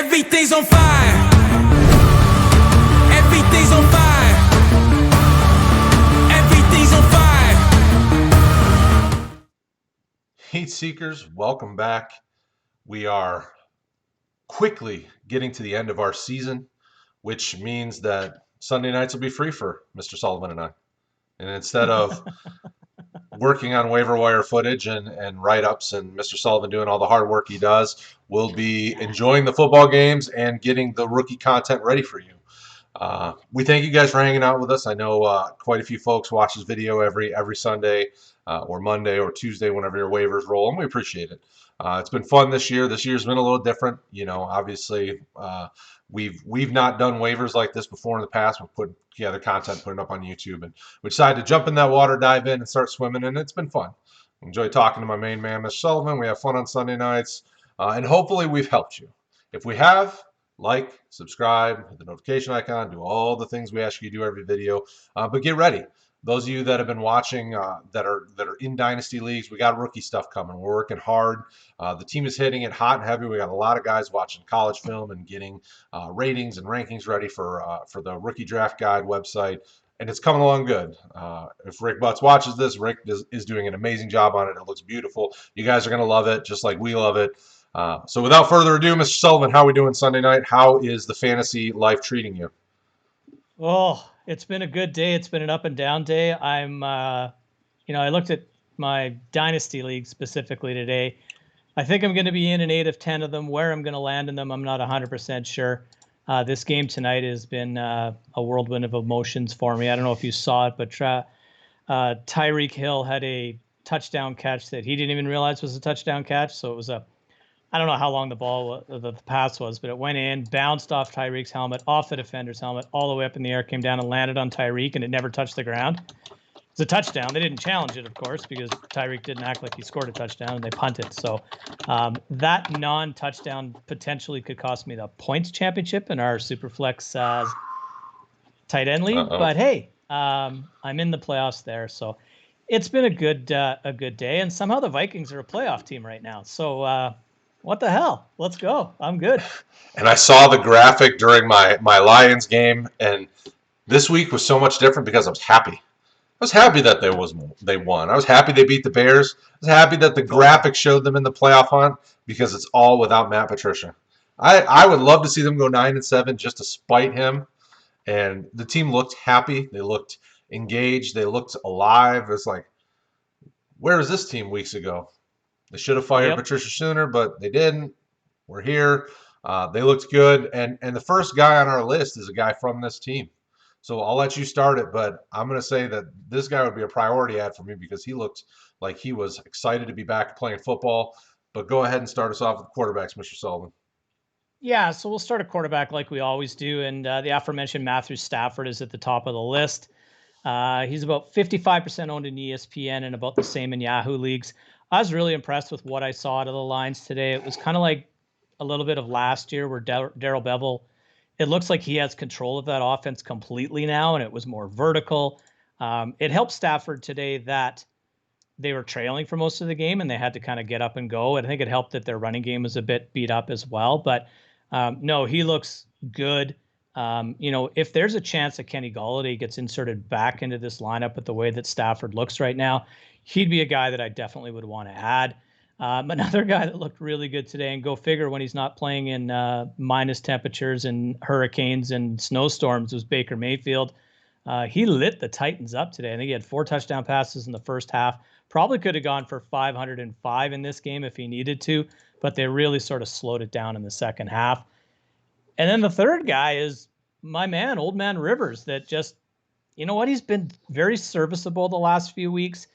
Everything's on fire. Everything's on fire. Everything's on fire. Heat Seekers, welcome back. We are quickly getting to the end of our season, which means that Sunday nights will be free for Mr. Sullivan and I. And instead of working on waiver wire footage and write-ups and Mr. Sullivan doing all the hard work he does, we'll be enjoying the football games and getting the rookie content ready for you. We thank you guys for hanging out with us. I know quite a few folks watch this video every Sunday or Monday or Tuesday whenever your waivers roll, and we appreciate it. It's been fun this year. This year's been a little different. You know, obviously, we've not done waivers like this before in the past. We've put together content, put it up on YouTube, and we decided to jump in that water, dive in, and start swimming, and it's been fun. Enjoy talking to my main man, Mr. Sullivan. We have fun on Sunday nights, and hopefully we've helped you. If we have, like, subscribe, hit the notification icon, do all the things we ask you to do every video. But get ready. Those of you that have been watching that are in Dynasty Leagues, we got rookie stuff coming. We're working hard. The team is hitting it hot and heavy. We got a lot of guys watching college film and getting ratings and rankings ready for the Rookie Draft Guide website. And it's coming along good. If Rick Butts watches this, Rick is doing an amazing job on it. It looks beautiful. You guys are going to love it, just like we love it. So without further ado, Mr. Sullivan, how are we doing Sunday night? How is the fantasy life treating you? Oh, it's been a good day. It's been an up and down day. I'm, I looked at my Dynasty League specifically today. I think I'm going to be in an 8 of 10 of them. Where I'm going to land in them, I'm not 100% sure. This game tonight has been a whirlwind of emotions for me. I don't know if you saw it, but Tyrek Hill had a touchdown catch that he didn't even realize was a touchdown catch. So it was I don't know how long the pass was, but it went in, bounced off Tyreek's helmet, off the defender's helmet, all the way up in the air, came down and landed on Tyrek, and it never touched the ground. It's a touchdown. They didn't challenge it, of course, because Tyrek didn't act like he scored a touchdown, and they punted. So that non-touchdown potentially could cost me the points championship in our Superflex tight end league. But hey, I'm in the playoffs there, so it's been a good day. And somehow the Vikings are a playoff team right now. So what the hell? Let's go. I'm good. And I saw the graphic during my Lions game, and this week was so much different because I was happy. I was happy that they won. I was happy they beat the Bears. I was happy that the graphic showed them in the playoff hunt because it's all without Matt Patricia. I would love to see them go 9-7 just to spite him. And the team looked happy. They looked engaged. They looked alive. It's like, where was this team weeks ago? They should have fired Patricia sooner, but they didn't. We're here. They looked good. And the first guy on our list is a guy from this team. So I'll let you start it, but I'm going to say that this guy would be a priority ad for me because he looked like he was excited to be back playing football. But go ahead and start us off with quarterbacks, Mr. Sullivan. Yeah, so we'll start a quarterback like we always do. And the aforementioned Matthew Stafford is at the top of the list. He's about 55% owned in ESPN and about the same in Yahoo leagues. I was really impressed with what I saw out of the lines today. It was kind of like a little bit of last year where Darrell Bevel, it looks like he has control of that offense completely now, and it was more vertical. It helped Stafford today that they were trailing for most of the game, and they had to kind of get up and go. And I think it helped that their running game was a bit beat up as well. But no, he looks good. If there's a chance that Kenny Golladay gets inserted back into this lineup with the way that Stafford looks right now, he'd be a guy that I definitely would want to add. Another guy that looked really good today, and go figure when he's not playing in minus temperatures and hurricanes and snowstorms, was Baker Mayfield. He lit the Titans up today. I think he had 4 touchdown passes in the first half. Probably could have gone for 505 in this game if he needed to, but they really sort of slowed it down in the second half. And then the third guy is my man, Old Man Rivers, that just, you know what? He's been very serviceable the last few weeks.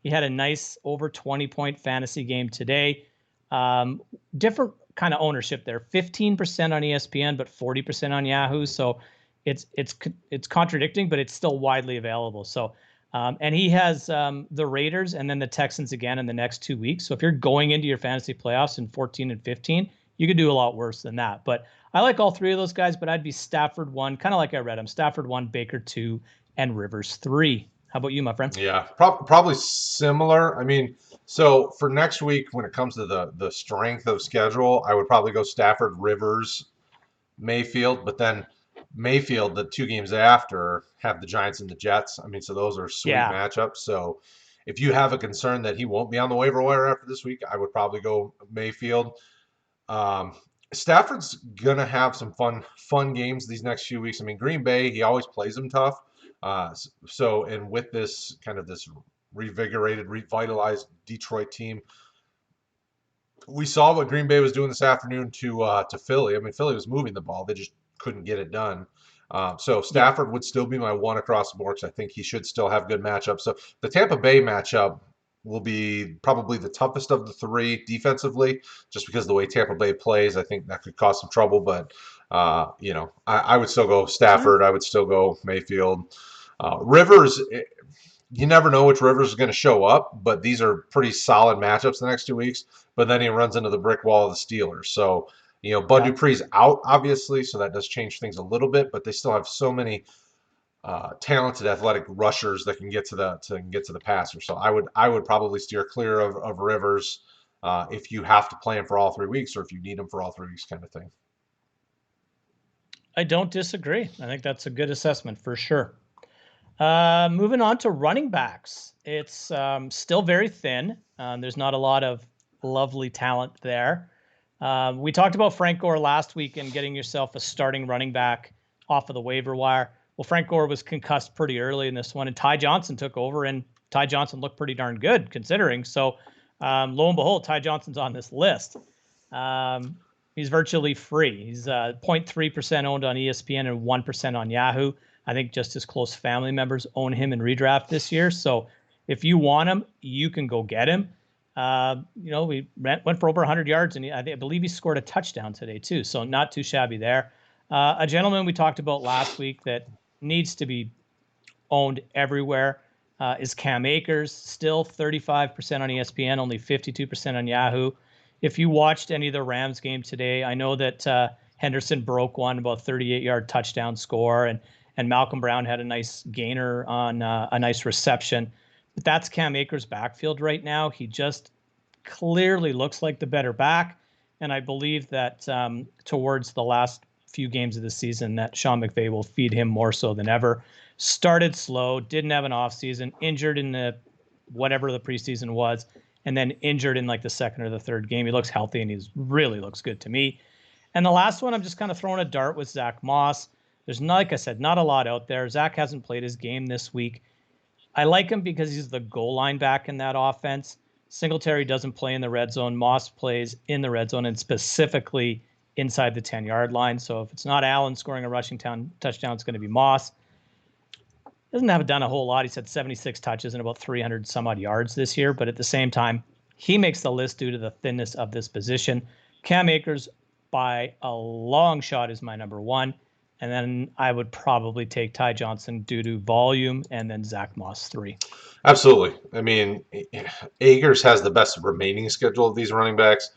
He had a nice over 20-point fantasy game today. Different kind of ownership there. 15% on ESPN, but 40% on Yahoo. So it's contradicting, but it's still widely available. So and he has the Raiders and then the Texans again in the next 2 weeks. So if you're going into your fantasy playoffs in 14 and 15, you could do a lot worse than that. But I like all three of those guys, but I'd be Stafford 1, kind of like I read him. Stafford 1, Baker 2, and Rivers 3. How about you, my friend? Yeah, probably similar. I mean, so for next week, when it comes to the strength of schedule, I would probably go Stafford, Rivers, Mayfield, but then Mayfield, the 2 games after, have the Giants and the Jets. I mean, so those are sweet Yeah. matchups. So if you have a concern that he won't be on the waiver wire after this week, I would probably go Mayfield. Um, Stafford's gonna have some fun games these next few weeks. I mean, Green Bay, he always plays them tough. So and with this kind of this revitalized Detroit team, we saw what Green Bay was doing this afternoon to Philly. I mean, Philly was moving the ball; they just couldn't get it done. So Yeah. Stafford would still be my one across the board because I think he should still have good matchups. So the Tampa Bay matchup will be probably the toughest of the three defensively, just because of the way Tampa Bay plays. I think that could cause some trouble, but I would still go Yeah. Stafford. I would still go Mayfield. Rivers, you never know which Rivers is going to show up, but these are pretty solid matchups the next 2 weeks. But then he runs into the brick wall of the Steelers. So, Bud Yeah. Dupree's out, obviously, so that does change things a little bit, but they still have so many talented athletic rushers that can get to the passer. So I would probably steer clear of Rivers if you have to play him for all 3 weeks or if you need him for all 3 weeks kind of thing. I don't disagree. I think that's a good assessment for sure. Moving on to running backs. It's still very thin. There's not a lot of lovely talent there. We talked about Frank Gore last week and getting yourself a starting running back off of the waiver wire. Well, Frank Gore was concussed pretty early in this one, and Ty Johnson took over, and Ty Johnson looked pretty darn good considering. So, lo and behold, Ty Johnson's on this list. He's virtually free. He's 0.3% owned on ESPN and 1% on Yahoo. I think just his close family members own him in redraft this year. So if you want him, you can go get him. We went for over 100 yards, and I believe he scored a touchdown today too. So not too shabby there. A gentleman we talked about last week that needs to be owned everywhere is Cam Akers. Still 35% on ESPN, only 52% on Yahoo. If you watched any of the Rams game today, I know that Henderson broke one, about 38-yard touchdown score, and Malcolm Brown had a nice gainer on a nice reception. But that's Cam Akers' backfield right now. He just clearly looks like the better back. And I believe that towards the last few games of the season that Sean McVay will feed him more so than ever. Started slow, didn't have an offseason, injured in the whatever the preseason was, and then injured in like the second or the third game. He looks healthy and he's really looks good to me. And the last one, I'm just kind of throwing a dart with Zach Moss. There's not, like I said, not a lot out there. Zach hasn't played his game this week. I like him because he's the goal line back in that offense. Singletary doesn't play in the red zone. Moss plays in the red zone and specifically inside the 10-yard line. So if it's not Allen scoring a rushing touchdown, it's going to be Moss. Doesn't have done a whole lot. He's had 76 touches and about 300 some odd yards this year. But at the same time, he makes the list due to the thinness of this position. Cam Akers, by a long shot, is my number one. And then I would probably take Ty Johnson due to volume, and then Zach Moss 3. Absolutely. I mean, Akers has the best remaining schedule of these running backs.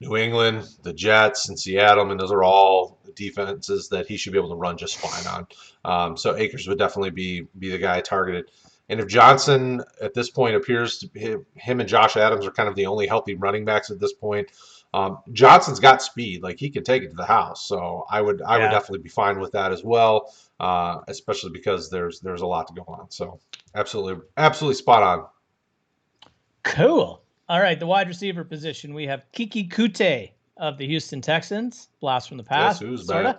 New England, the Jets, and Seattle. I mean, those are all defenses that he should be able to run just fine on. So Akers would definitely be the guy targeted. And if Johnson at this point appears to him and Josh Adams are kind of the only healthy running backs at this point. Johnson's got speed, like he can take it to the house. So I would definitely be fine with that as well, especially because there's a lot to go on. So absolutely spot on. Cool. All right, the wide receiver position, we have Kiki Kute of the Houston Texans, blast from the past. Guess who's sorta.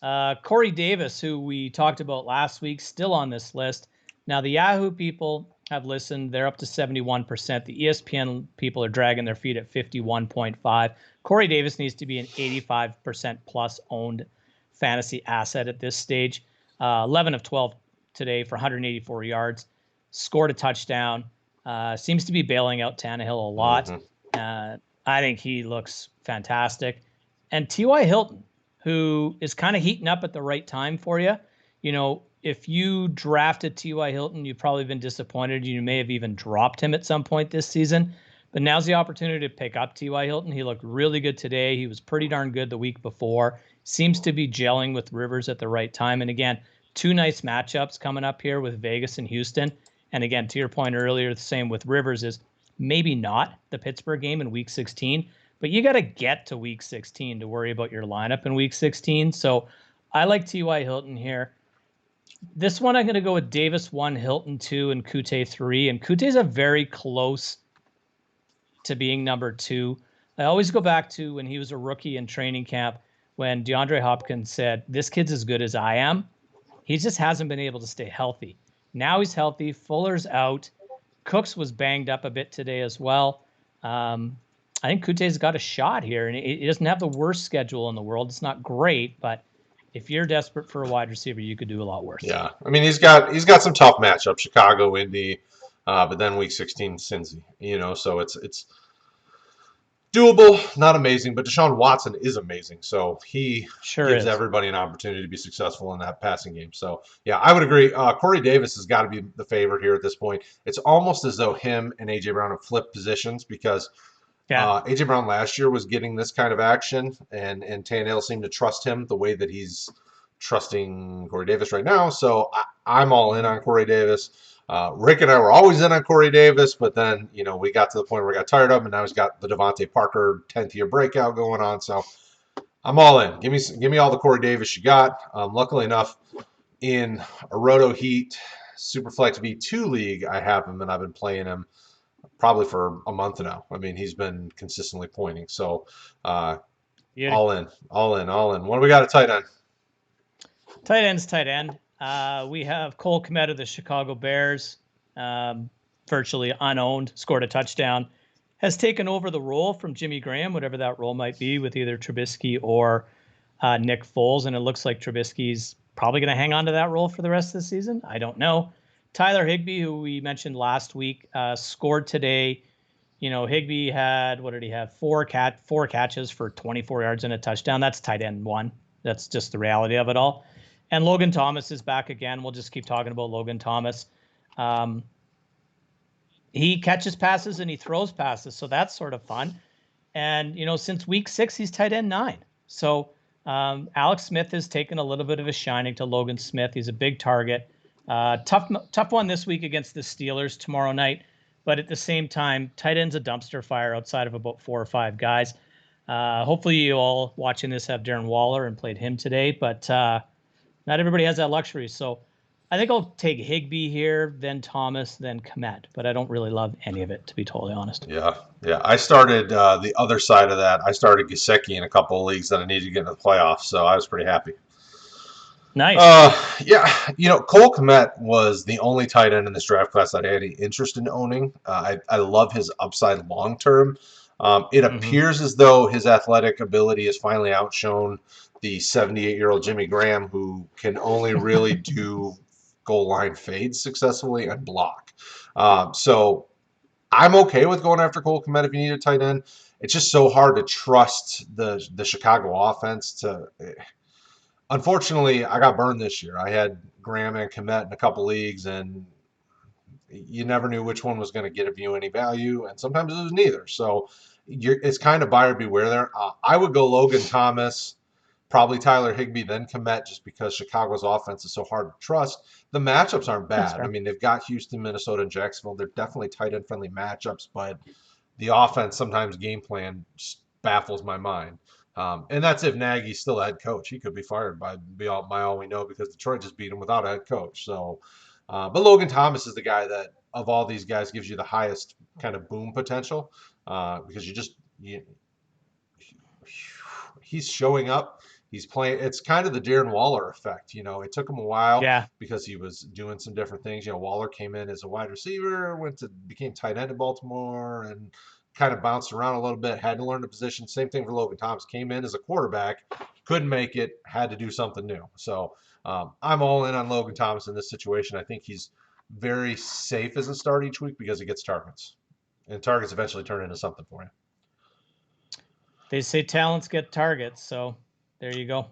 back? Corey Davis, who we talked about last week, still on this list. Now, the Yahoo people have listened. They're up to 71%. The ESPN people are dragging their feet at 51.5. Corey Davis needs to be an 85% plus owned fantasy asset at this stage. 11 of 12 today for 184 yards. Scored a touchdown. Seems to be bailing out Tannehill a lot. Mm-hmm. I think he looks fantastic. And T.Y. Hilton, who is kind of heating up at the right time for you. If you drafted T.Y. Hilton, you've probably been disappointed. You may have even dropped him at some point this season. But now's the opportunity to pick up T.Y. Hilton. He looked really good today. He was pretty darn good the week before. Seems to be gelling with Rivers at the right time. And again, 2 nice matchups coming up here with Vegas and Houston. And again, to your point earlier, the same with Rivers is maybe not the Pittsburgh game in week 16, but you got to get to week 16 to worry about your lineup in week 16. So I like T.Y. Hilton here. This one, I'm going to go with Davis 1, Hilton 2, and Kute 3. And Kute's a very close to being number 2. I always go back to when he was a rookie in training camp when DeAndre Hopkins said, this kid's as good as I am. He just hasn't been able to stay healthy. Now he's healthy. Fuller's out. Cooks was banged up a bit today as well. I think Kute's got a shot here, and he doesn't have the worst schedule in the world. It's not great, but if you're desperate for a wide receiver, you could do a lot worse. Yeah, I mean he's got some tough matchups: Chicago, Indy, but then week 16, Cincy. So it's doable, not amazing, but Deshaun Watson is amazing. So he gives everybody an opportunity to be successful in that passing game. So yeah, I would agree. Corey Davis has got to be the favorite here at this point. It's almost as though him and A.J. Brown have flipped positions because A.J. Brown last year was getting this kind of action, and Tannehill seemed to trust him the way that he's trusting Corey Davis right now. So I'm all in on Corey Davis. Rick and I were always in on Corey Davis, but then, we got to the point where we got tired of him, and now he's got the Devontae Parker 10th year breakout going on. So I'm all in. Give me all the Corey Davis you got. Luckily enough, in a RotoHeat Superflex V2 league, I have him, and I've been playing him probably for a month now. I mean, he's been consistently pointing. So all in. What do we got at tight end? Tight end. We have Cole Comet of the Chicago Bears, virtually unowned, scored a touchdown, has taken over the role from Jimmy Graham, whatever that role might be, with either Trubisky or Nick Foles. And it looks like Trubisky's probably going to hang on to that role for the rest of the season. I don't know. Tyler Higbee, who we mentioned last week, scored today. Higbee had, what did he have? Four catches for 24 yards and a touchdown. That's tight end 1. That's just the reality of it all. And Logan Thomas is back again. We'll just keep talking about Logan Thomas. He catches passes and he throws passes, so that's sort of fun. And, since week 6, he's tight end 9. So Alex Smith has taken a little bit of a shining to Logan Smith. He's a big target. Tough one this week against the Steelers tomorrow night. But at the same time, tight end's a dumpster fire outside of about 4 or 5 guys. Hopefully you all watching this have Darren Waller and played him today, but not everybody has that luxury. So I think I'll take Higbee here, then Thomas, then Comet, but I don't really love any of it, to be totally honest. Yeah. I started the other side of that. I started Gesicki in a couple of leagues that I needed to get into the playoffs, so I was pretty happy. Nice. Cole Komet was the only tight end in this draft class that I had any interest in owning. I love his upside long term. It appears as though his athletic ability has finally outshone the 78-year-old Jimmy Graham, who can only really do goal line fades successfully and block. So I'm okay with going after Cole Komet if you need a tight end. It's just so hard to trust the Chicago offense to. Unfortunately, I got burned this year. I had Graham and Komet in a couple leagues, and you never knew which one was going to give you any value, and sometimes it was neither. So it's kind of buyer beware there. I would go Logan Thomas, probably Tyler Higbee, then Komet, just because Chicago's offense is so hard to trust. The matchups aren't bad. I mean, they've got Houston, Minnesota, and Jacksonville. They're definitely tight end friendly matchups, but the offense sometimes game plan just baffles my mind. And that's if Nagy's still a head coach. He could be fired by all we know, because Detroit just beat him without a head coach. So, but Logan Thomas is the guy that, of all these guys, gives you the highest kind of boom potential, because he's showing up. He's playing. It's kind of the Darren Waller effect. It took him a while because he was doing some different things. Waller came in as a wide receiver, became tight end in Baltimore, and kind of bounced around a little bit, had to learn the position. Same thing for Logan Thomas. Came in as a quarterback, couldn't make it, had to do something new. So I'm all in on Logan Thomas in this situation. I think he's very safe as a start each week because he gets targets. And targets eventually turn into something for you. They say talents get targets, so there you go.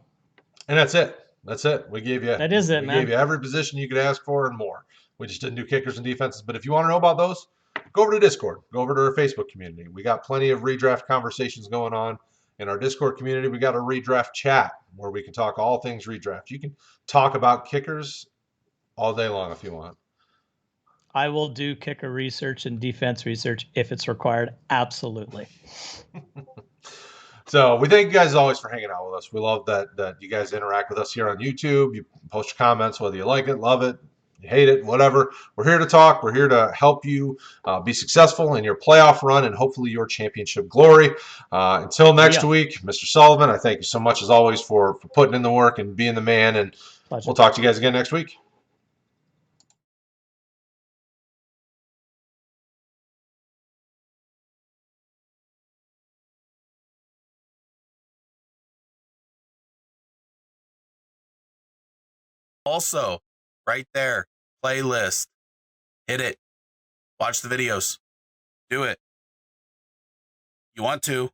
And that's it. We gave you man. We gave you every position you could ask for and more. We just didn't do kickers and defenses. But if you want to know about those, go over to Discord. Go over to our Facebook community. We got plenty of redraft conversations going on. In our Discord community, we got a redraft chat where we can talk all things redraft. You can talk about kickers all day long if you want. I will do kicker research and defense research if it's required. Absolutely. So we thank you guys always for hanging out with us. We love that you guys interact with us here on YouTube. You post your comments, whether you like it, love it, you hate it, whatever. We're here to talk. We're here to help you be successful in your playoff run and hopefully your championship glory. Until next week, Mr. Sullivan, I thank you so much as always for putting in the work and being the man. And Pleasure. we'll talk to you guys again next week. Also, right there, playlist. Hit it. Watch the videos. Do it. You want to.